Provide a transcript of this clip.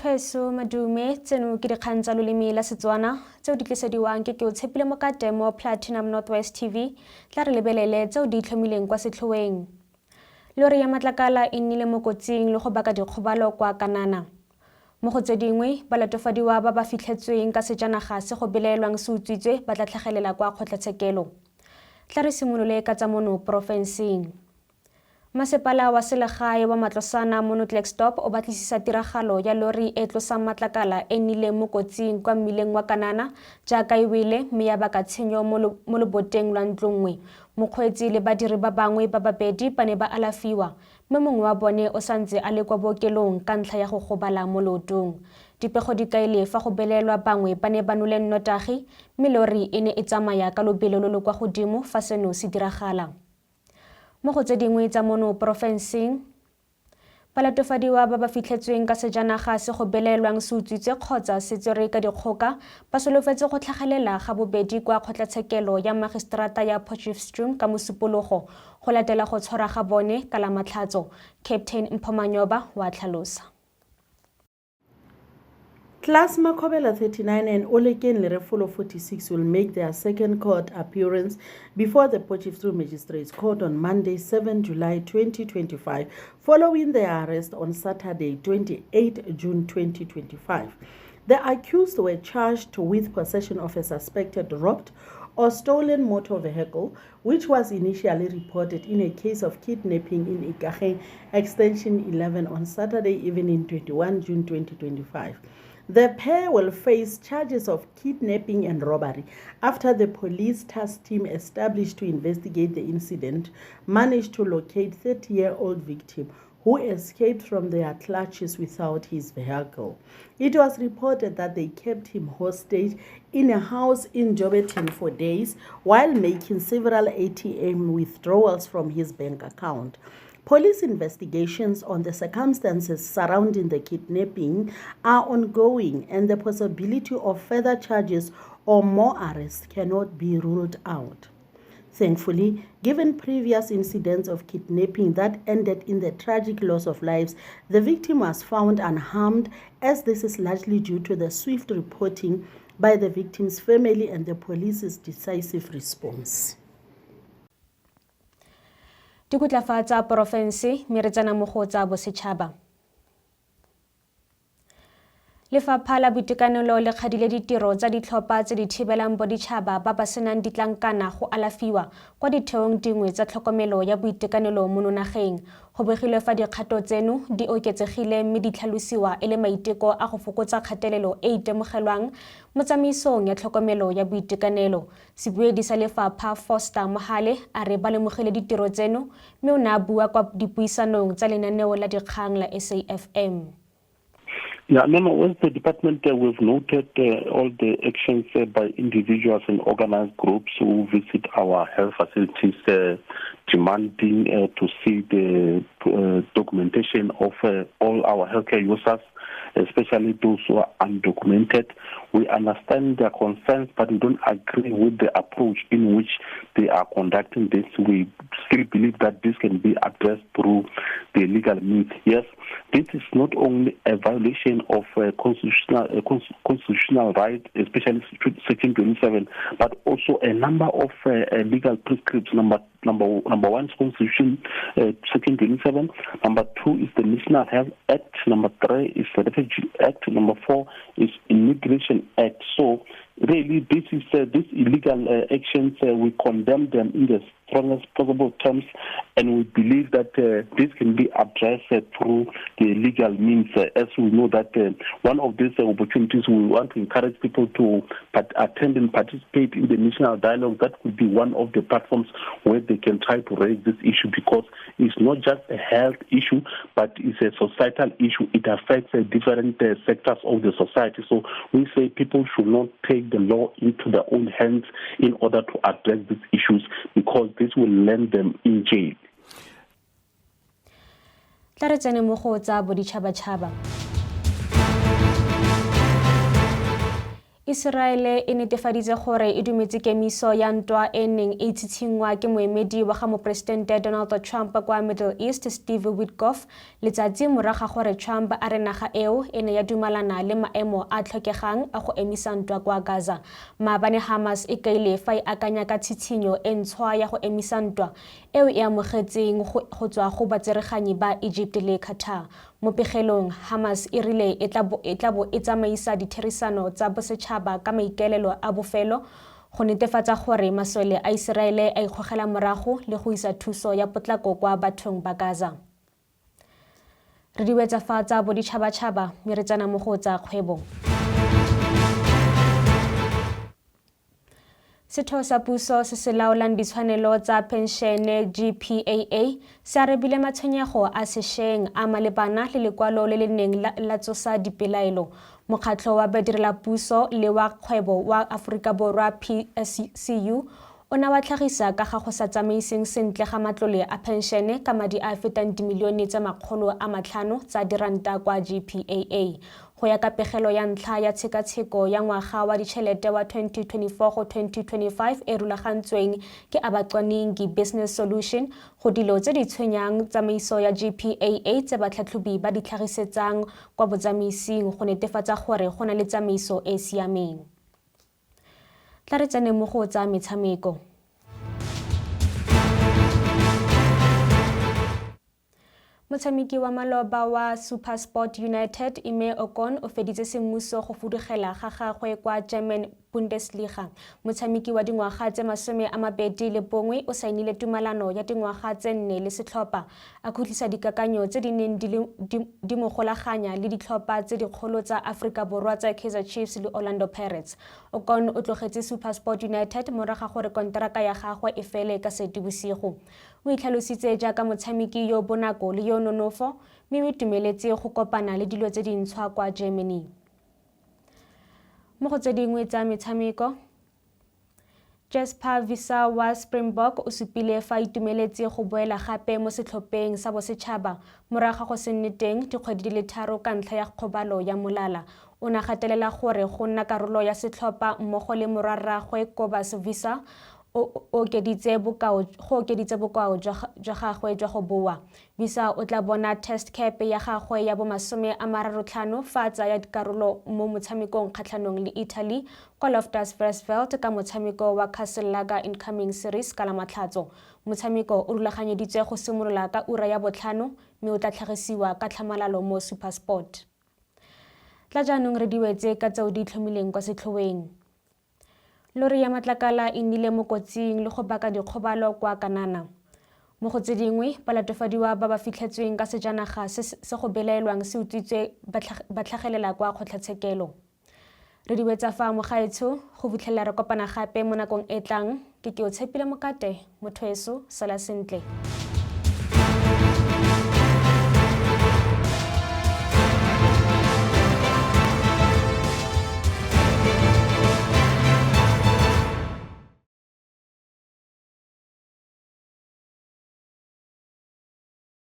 Bathweso madume tseno ke dikgang tsa loleme la Setswana tseo di tlisediwang ke o Tshepile Mokate mo Platinum Northwest TV tla re lebelele tseo di itlhomileng kwa setlhoeng. Lori ya matlakala e nnile mo kotsing le go baka dikgobalo kwa Kanana. Mo go tse dingwe balatofadiwa ba ba fitlhetsweng ka sejanaga se go belaelwang se utswitswe ba tla tlhagelela kwa kgotlatshekelo. Tla re simolole ka tsa mono porofenseng. Masepala wa selegae wa Matlosana mo Klerksdorp o batlisisa tiragalo ya lori e tlosang matlakala e nnile mo kotsing kwa mmileng wa Kanana jaaka e wele mme ya baka tshenyo mo leboteng lwa ntlo nngwe. Mokgweetsi le badiri ba bangwe ba babedi ba ne ba alafiwa mme mongwe wa bone o santse a le kwa bookelong ka ntlha ya go gobala mo leotong. Dipego di kaile fa go belelwa bangwe ba ne ba nole nnotagi mme lori e ne e tsamaya ka lobelo lo lo kwa godimo fa seno se diragala. Mo go tse dingwe tsa mono porofenseng, balatofadiwa ba ba fitlhetsweng ka sejanaga se go belaelwang se utswitswe kgotsa se tserwe ka dikgoka ba solofetse go tlhagelela ga bobedi kwa kgotlatshekelo ya Magistrata ya Potchefstroom ka Mosupologo go latela go tshwara ga bone ka Lamatlhatso. Captain Mphomanyoba wa tlhalosa. Class Makobela 39 and Oleken Lerefolo 46 will make their second court appearance before the Potchefstroom Magistrates Court on Monday, 7 July 2025, following their arrest on Saturday, 28 June 2025. The accused were charged with possession of a suspected robbed or stolen motor vehicle, which was initially reported in a case of kidnapping in Ikageng Extension 11 on Saturday evening, 21 June 2025. The pair will face charges of kidnapping and robbery after the police task team established to investigate the incident managed to locate 30-year-old victim who escaped from their clutches without his vehicle. It was reported that they kept him hostage in a house in Joburg for days while making several ATM withdrawals from his bank account. Police investigations on the circumstances surrounding the kidnapping are ongoing, and the possibility of further charges or more arrests cannot be ruled out. Thankfully, given previous incidents of kidnapping that ended in the tragic loss of lives, the victim was found unharmed, as this is largely due to the swift reporting by the victim's family and the police's decisive response. Dikutlafatsa porofense meretsana mo go tsa bosetšhaba. Lefapha la Boitekanelo le kgadile ditiro tsa ditlhopha tse di thibelang boditšhaba ba ba senang ditlankana go alafiwa kwa ditheong dingwe tsa tlhokomelo ya boitekanelo mo nageng. Go begilwe fa dikgato tseno di oketsegile mme di tlhalosiwa e le maiteko a go fokotsa kgatelelo e itemogelwang mo tsamaisong ya tlhokomelo ya boitekanelo. Sebuedi sa lefapha Foster Mohale a re ba lemogile ditiro tseno mme o ne a bua kwa dipuisanong tsa lenaneo la dikgang la SAFM. Yeah, as the department, we've noted all the actions by individuals and organized groups who visit our health facilities demanding to see the documentation of all our healthcare users, especially those who are undocumented. We understand their concerns, but we don't agree with the approach in which they are conducting this. We still believe that this can be addressed through the legal means. Yes, this is not only a violation of constitutional rights, especially Section 27, but also a number of legal prescripts. Number one is Constitution Section 27. Number 2 is the National Health Act. Number 3 is the Refugee Act. Number 4 is Immigration Act. So really, this is these illegal actions. We condemn them in the strongest possible terms, and we believe that this can be addressed through the legal means. As we know that one of these opportunities, we want to encourage people to attend and participate in the national dialogue. That could be one of the platforms where they can try to raise this issue, because it's not just a health issue, but it's a societal issue. It affects different sectors of the society. So we say people should not take the law into their own hands in order to address these issues, because this will land them in jail. Tla re tsene mo go tsa boditšhabatšhaba. Iseraele e netefaditse gore e dumetse kemiso ya ntwa e neng e tshitshingwa ke moemedi wa ga moporesidente Donald Trump kwa Middle East Steve Witkoff letsatsi moraga gore Trump a re naga eo e ne ya dumalana le maemo a tlhokegang a go emisa ntwa kwa Gaza. Maabane Hamas e kaile fa e akanya ka tshitshinyo e ntshwa ya go emisa ntwa eo e amogetseng go tswa go batsereganyi ba Egypt le Qatar. Mo pegelong Hamas e rile e tla bo e tsamaisa ditherisano tsa bosetšhaba ka maikaelelo a bofelo go netefatsa gore masole a Iseraele a ikgogela morago le go isa thuso ya potlako kwa bathong ba Gaza. Re diwetsa fa tsa boditšhabatšhaba mme re tsena mo go tsa kgwebo. Setheo sa puso se se laolang ditshwanelo tsa penšene GPAA se arebile matshwenyego a sešweng a malebana le lekwalo le le neng la tsosa dipelaelo. Mokgatlho wa badirelapuso le wa kgwebo wa Aforika Borwa PSCU o ne wa tlhagisa ka ga go sa tsamaiseng sentle ga matlole a penšene ka madi a fetang dimilione tse 500 tsa diranta kwa GPAA. Go ya ka pegelo ya ntlha ya tshekatsheko ya ngwaga wa ditšhelete wa 2024 go 2025 e rulagantsweng ke Abacwaningi Business Solution go dilo tse di tshwenyang tsamaiso ya GPAA tse batlhatlhobi ba di tlhagisetsang kwa botsamaising go netefatsa gore go na le tsamaiso e e siameng. Tla re tsene mo go tsa metshameko. Motshameki wa maloba wa SuperSport United Ime Ocon o feditse semmuso go fudugela ga gagwe kwa German Bundesliga. Motshameki wa dingwaga tse 21 o sainile tumalano ya dingwaga tse 4 le setlhopha a khutlisa dikakanyo tse di neng di mo golaganya le ditlhopha tse dikgolo tsa Aforika Borwa tsa Kaizer Chiefs le Orlando Pirates. Ocon o tlogetse SuperSport United moraga gore kontraka ya gagwe e fele ka Seetebosigo. O itlhalositse jaaka motshameki yo bonako le yo nonofo mme o itumeletse go kopana le dilo tse dintshwa kwa Germany. Mo go tse dingwe tsa metshameko, Jesper Visser wa Springbok o supile fa itumeletse go boela gape mo setlhopheng sa bosetšhaba moraga go se nne teng dikgwedi di le 3 ka ntlha ya kgobalo ya molala. O ne gatelela gore go nna karolo ya setlhopha mmogo le morwarragwe Cobus Visser go okeditse bokao jwa gagwe jwa go boa. Visser o tla bona test cap ya gagwe ya bo 35 fa a tsaya karolo mo motshamekong kgatlhanong le Italy kwa Loftus Versfeld ka motshameko wa Castle Lager Incoming Series ka Lamatlhatso. Motshameko o rulaganyeditswe go simolola ka ura ya 5 mme o tla tlhagisiwa ka tlhamalalo mo SuperSport. Tla jaanong re diwetse ka tseo di itlhomileng kwa setlhoeng. Lori ya matlakala e nnile mo kotsing le go baka dikgobalo kwa Kanana. Mo go tse dingwe balatofadiwa ba ba fitlhetsweng ka sejanaga se go belaelwang se utswitswe ba tlhagelela kwa kgotlatshekelo. Re diwetsa fa mogaetsho go fitlhelela re kopana gape mo nakong e tlang ke o tshepile mokate motho eso sala sentle.